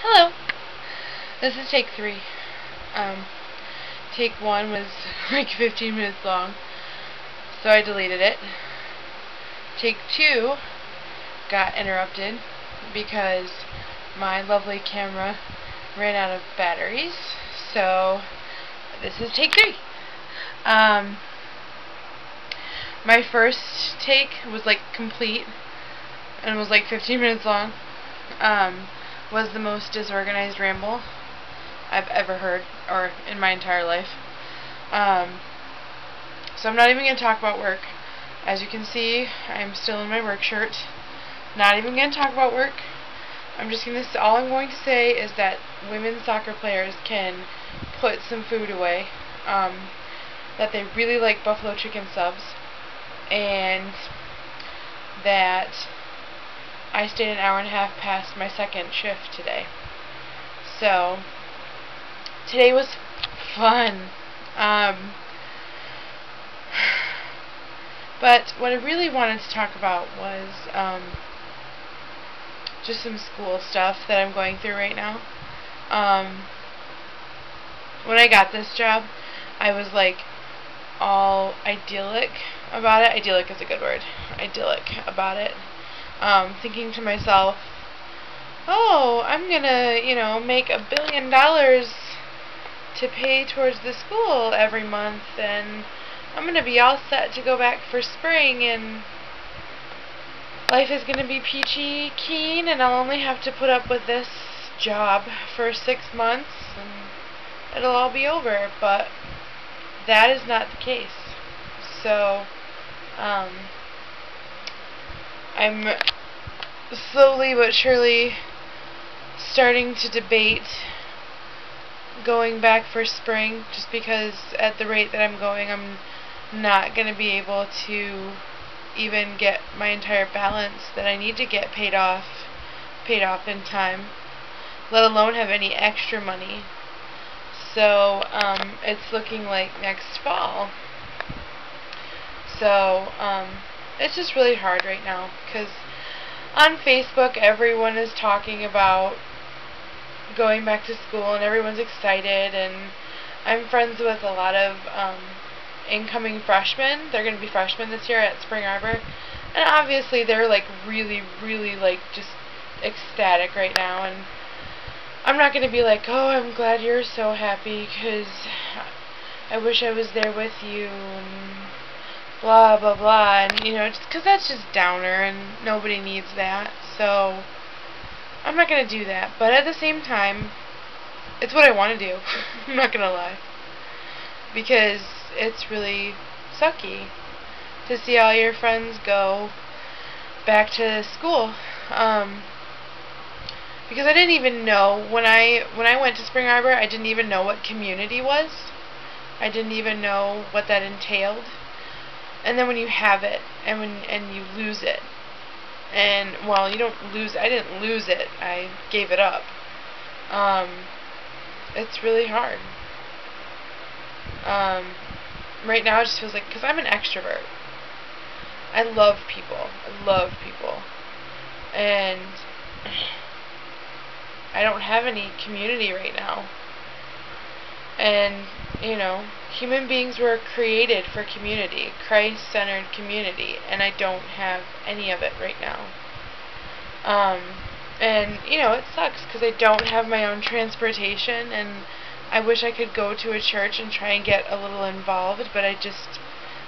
Hello. This is take 3. Take 1 was like 15 minutes long, so I deleted it. Take 2 got interrupted because my lovely camera ran out of batteries, so this is take 3. My first take was like complete and was like 15 minutes long. Was the most disorganized ramble I've ever heard, or in my entire life. So I'm not even going to talk about work. As you can see, I'm still in my work shirt. Not even going to talk about work. I'm just going to, all I'm going to say is that women's soccer players can put some food away. That they really like buffalo chicken subs, and that I stayed an hour and a half past my second shift today. So today was fun. But what I really wanted to talk about was just some school stuff that I'm going through right now. When I got this job, I was like all idyllic about it. Idyllic is a good word. Idyllic about it. Thinking to myself, oh, I'm gonna, make $1 billion to pay towards the school every month, and I'm gonna be all set to go back for spring, and life is gonna be peachy keen, and I'll only have to put up with this job for 6 months, and it'll all be over. But that is not the case. So, I'm slowly but surely starting to debate going back for spring, just because at the rate that I'm going, I'm not going to be able to even get my entire balance that I need to get paid off in time, let alone have any extra money. So it's looking like next fall. So it's just really hard right now, because on Facebook everyone is talking about going back to school and everyone's excited, and I'm friends with a lot of incoming freshmen. They're going to be freshmen this year at Spring Arbor, and obviously they're like really like just ecstatic right now, and I'm not going to be like, oh, I'm glad you're so happy because I wish I was there with you, and blah blah blah, and just because that's just downer and nobody needs that. So I'm not going to do that, but at the same time, it's what I want to do. I'm not going to lie, because it's really sucky to see all your friends go back to school. Because I didn't even know, when I went to Spring Arbor, I didn't even know what community was. I didn't even know what that entailed. And then when you have it, and you lose it, and, well, you don't lose, I didn't lose it, I gave it up. It's really hard. Right now it just feels like, because I'm an extrovert. I love people. And I don't have any community right now. And, human beings were created for community, Christ-centered community, and I don't have any of it right now. And, it sucks because I don't have my own transportation, and I wish I could go to a church and try and get a little involved, but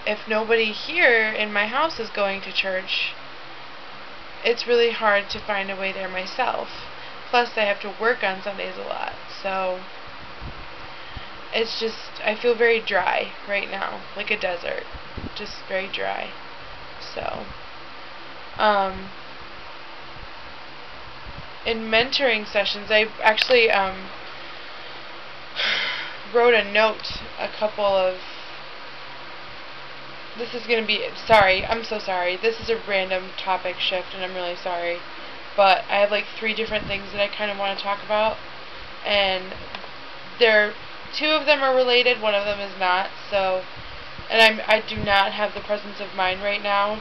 if nobody here in my house is going to church, it's really hard to find a way there myself. Plus, I have to work on Sundays a lot, so it's just, I feel very dry right now, like a desert, just very dry. So, in mentoring sessions, I actually wrote a note, this is going to be, I'm so sorry, this is a random topic shift, and I'm really sorry, but I have like 3 different things that I kind of want to talk about, and 2 of them are related, 1 of them is not. So, and I do not have the presence of mind right now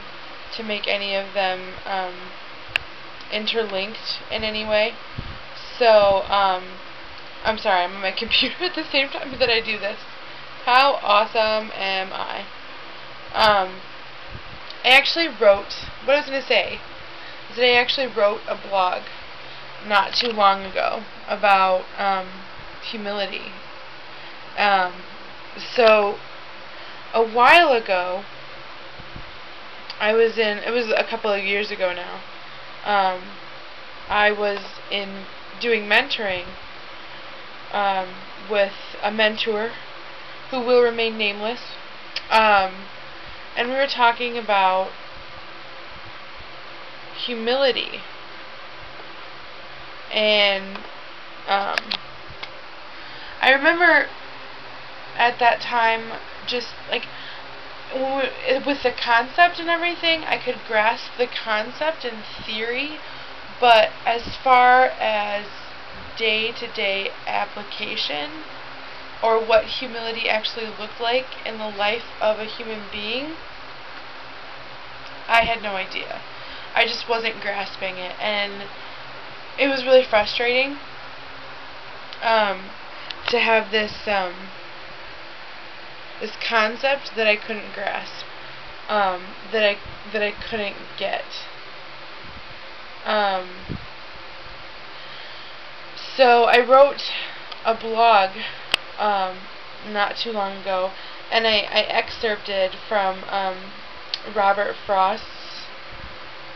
to make any of them interlinked in any way. So, I'm sorry, I'm on my computer at the same time that I do this. How awesome am I? I actually wrote, what I was going to say, is that I actually wrote a blog not too long ago about humility. So, a while ago, it was a couple of years ago now, I was doing mentoring with a mentor who will remain nameless, and we were talking about humility, and I remember at that time, just like with the concept and everything, I could grasp the concept in theory, but as far as day-to-day application, or what humility actually looked like in the life of a human being, I had no idea. I just wasn't grasping it, and it was really frustrating to have this concept that I couldn't grasp, that I couldn't get. So I wrote a blog not too long ago, and I excerpted from Robert Frost's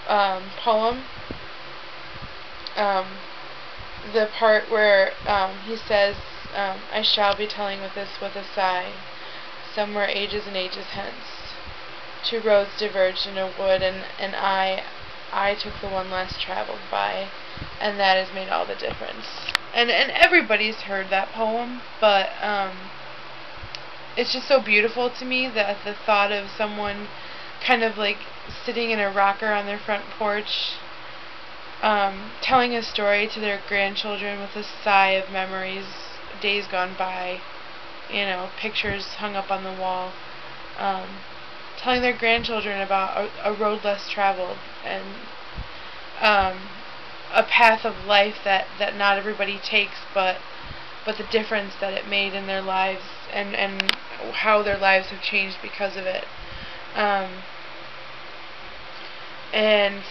poem, the part where he says, I shall be telling with this with a sigh, somewhere ages and ages hence, two roads diverged in a wood, and I took the one less traveled by, and that has made all the difference. And everybody's heard that poem, but it's just so beautiful to me that the thought of someone kind of like sitting in a rocker on their front porch, telling a story to their grandchildren with a sigh of memories, days gone by, pictures hung up on the wall, telling their grandchildren about a road less traveled, and a path of life that not everybody takes, but the difference that it made in their lives, and how their lives have changed because of it. And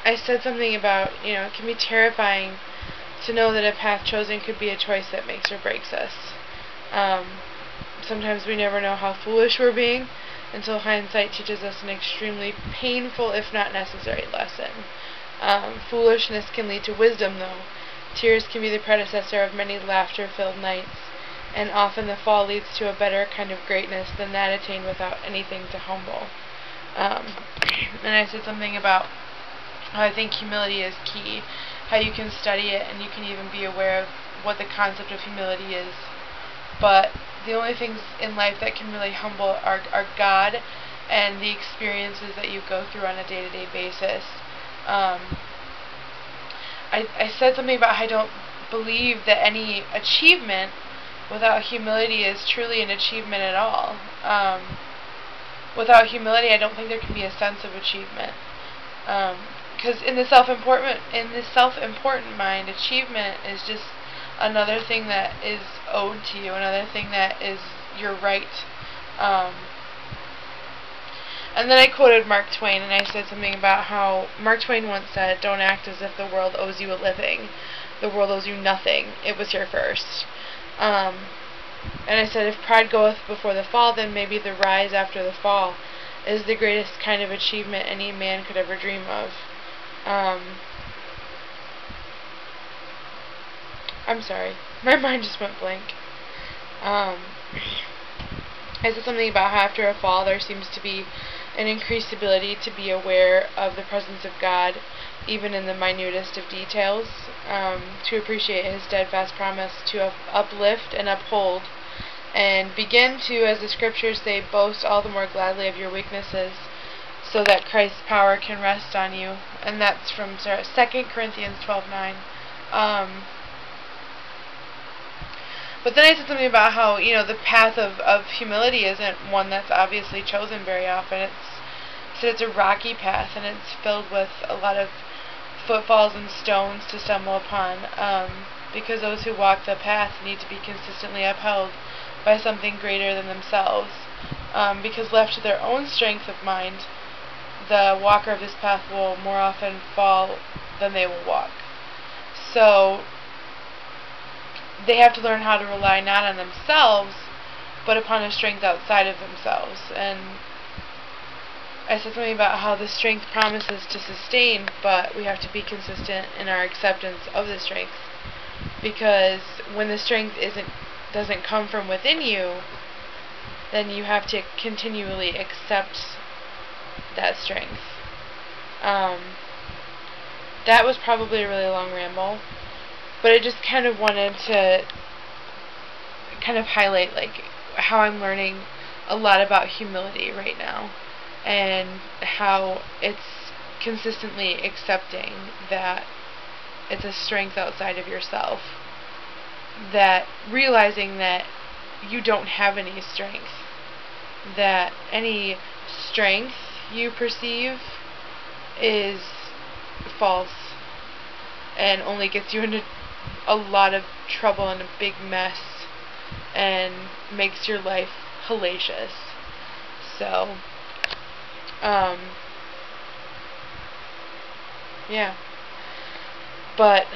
I said something about, it can be terrifying to know that a path chosen could be a choice that makes or breaks us. Sometimes we never know how foolish we're being until hindsight teaches us an extremely painful, if not necessary, lesson. Foolishness can lead to wisdom, though. Tears can be the predecessor of many laughter-filled nights, and often the fall leads to a better kind of greatness than that attained without anything to humble. And I said something about how I think humility is key, how you can study it and you can even be aware of what the concept of humility is. But the only things in life that can really humble are God and the experiences that you go through on a day-to-day basis. I said something about how I don't believe that any achievement without humility is truly an achievement at all. Without humility, I don't think there can be a sense of achievement. Because in the self-important mind, achievement is just another thing that is owed to you, another thing that is your right. And then I quoted Mark Twain, and I said something about how Mark Twain once said, "Don't act as if the world owes you a living. The world owes you nothing. It was here first." And I said, if pride goeth before the fall, then maybe the rise after the fall is the greatest kind of achievement any man could ever dream of. I'm sorry, my mind just went blank. I said something about how after a fall there seems to be an increased ability to be aware of the presence of God, even in the minutest of details, to appreciate His steadfast promise to uplift and uphold, and begin to, as the scriptures say, boast all the more gladly of your weaknesses, so that Christ's power can rest on you. And that's from 2 Corinthians 12:9. But then I said something about how, the path of humility isn't one that's obviously chosen very often. It's a rocky path, and it's filled with a lot of footfalls and stones to stumble upon, because those who walk the path need to be consistently upheld by something greater than themselves, because left to their own strength of mind, the walker of this path will more often fall than they will walk. So they have to learn how to rely not on themselves, but upon a strength outside of themselves. And I said something about how the strength promises to sustain, but we have to be consistent in our acceptance of the strength, because when the strength doesn't come from within you, then you have to continually accept that strength. That was probably a really long ramble, but I just kind of wanted to kind of highlight like how I'm learning a lot about humility right now, and how it's consistently accepting that it's a strength outside of yourself, that realizing that you don't have any strength, that any strength you perceive is false and only gets you into a lot of trouble and a big mess and makes your life hellacious. So yeah. But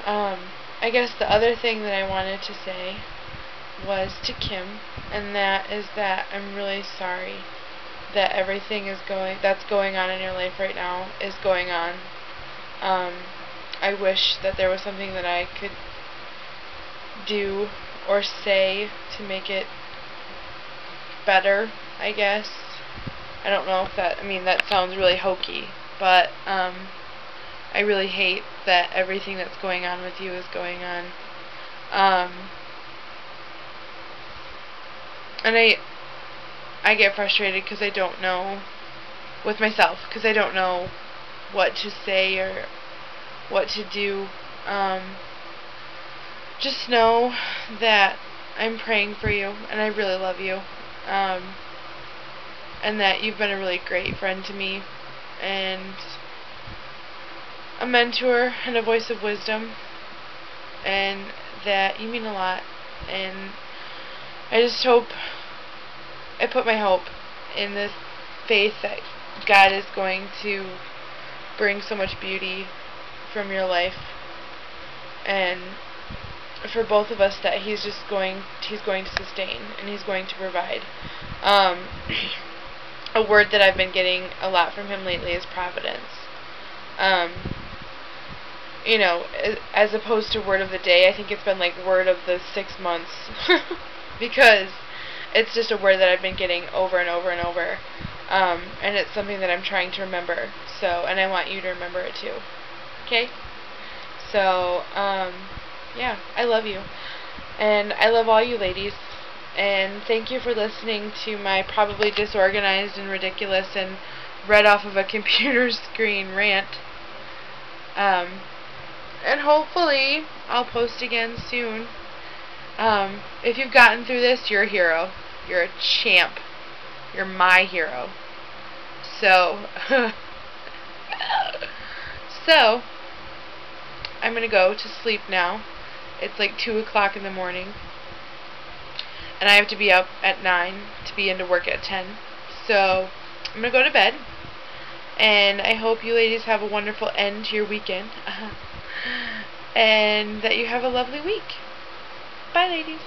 I guess the other thing that I wanted to say was to Kim, and that is that I'm really sorry that everything that's going on in your life right now is going on. I wish that there was something that I could do or say to make it better, I guess. I don't know if that sounds really hokey, but I really hate that everything that's going on with you is going on. And I get frustrated because I don't know with myself, because I don't know what to say or what to do. Just know that I'm praying for you, and I really love you, and that you've been a really great friend to me, and a mentor and a voice of wisdom, and that you mean a lot. And I just hope, I put my hope in this faith that God is going to bring so much beauty from your life, and for both of us, that He's going to sustain, and He's going to provide. A word that I've been getting a lot from Him lately is providence. You know, as opposed to word of the day, I think it's been like word of the 6 months, because it's just a word that I've been getting over and over and over, and it's something that I'm trying to remember. So, and I want you to remember it too. Okay? So, yeah, I love you, and I love all you ladies, and thank you for listening to my probably disorganized and ridiculous and read off of a computer screen rant. And hopefully I'll post again soon. If you've gotten through this, you're a hero. You're a champ. You're my hero. So, I'm going to go to sleep now. It's like 2 o'clock in the morning, and I have to be up at 9 to be into work at 10. So, I'm going to go to bed, and I hope you ladies have a wonderful end to your weekend, and that you have a lovely week. Bye, ladies.